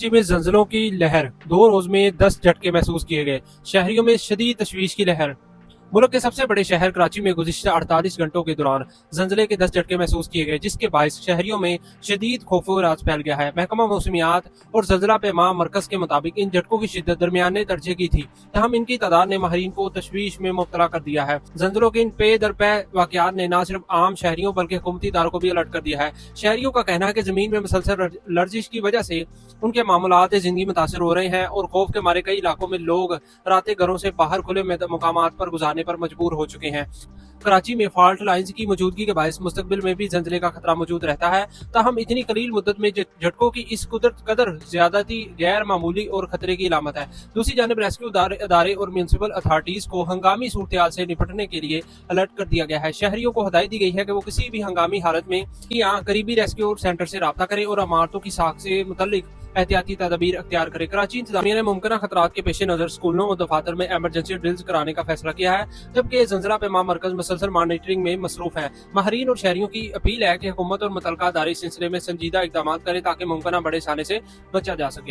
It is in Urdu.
کراچی میں زلزلوں کی لہر 2 روز میں 10 جھٹکے محسوس کیے گئے، شہریوں میں شدید تشویش کی لہر۔ ملک کے سب سے بڑے شہر کراچی میں گزشتہ 48 گھنٹوں کے دوران زلزلے کے 10 جھٹکے محسوس کیے گئے، جس کے باعث شہریوں میں شدید خوف و راز پھیل گیا ہے۔ محکمہ موسمیات اور زلزلہ پیما مرکز کے مطابق ان جھٹکوں کی شدت درمیانے درجے کی تھی، تاہم ان کی تعداد نے ماہرین کو تشویش میں مبتلا کر دیا ہے۔ زلزلوں کے ان پے در پے واقعات نے نہ صرف عام شہریوں بلکہ حکومتی اداروں کو بھی الرٹ کر دیا ہے۔ شہریوں کا کہنا ہے کہ زمین میں مسلسل لرزش کی وجہ سے ان کے معمولات زندگی متاثر ہو رہے ہیں اور خوف کے مارے کئی علاقوں میں لوگ راتیں گھروں سے باہر کھلے مقامات پر گزارنے پر مجبور ہو چکے ہیں۔ کراچی میں فالٹ لائنز کی موجودگی کے باعث مستقبل میں بھی زلزلے کا خطرہ موجود رہتا ہے، تاہم اتنی قلیل مدت میں جھٹکوں کی اس قدر زیادتی غیر معمولی اور خطرے کی علامت ہے۔ دوسری جانب ریسکیو ادارے اور میونسپل اتھارٹیز کو ہنگامی صورتحال سے نپٹنے کے لیے الرٹ کر دیا گیا ہے۔ شہریوں کو ہدایت دی گئی ہے کہ وہ کسی بھی ہنگامی حالت میں یا قریبی ریسکیو سینٹر سے رابطہ کریں اور عمارتوں کی ساکھ سے متعلق احتیاطی تدابیر اختیار کرے۔ کراچی انتظامیہ نے ممکنہ خطرات کے پیش نظر سکولوں اور دفاتر میں ایمرجنسی ڈرلز کرانے کا فیصلہ کیا ہے، جبکہ زلزلہ پیما مرکز مسلسل مانیٹرنگ میں مصروف ہے۔ ماہرین اور شہریوں کی اپیل ہے کہ حکومت اور متعلقہ ادارے اس سلسلے میں سنجیدہ اقدامات کریں تاکہ ممکنہ بڑے سانے سے بچا جا سکے۔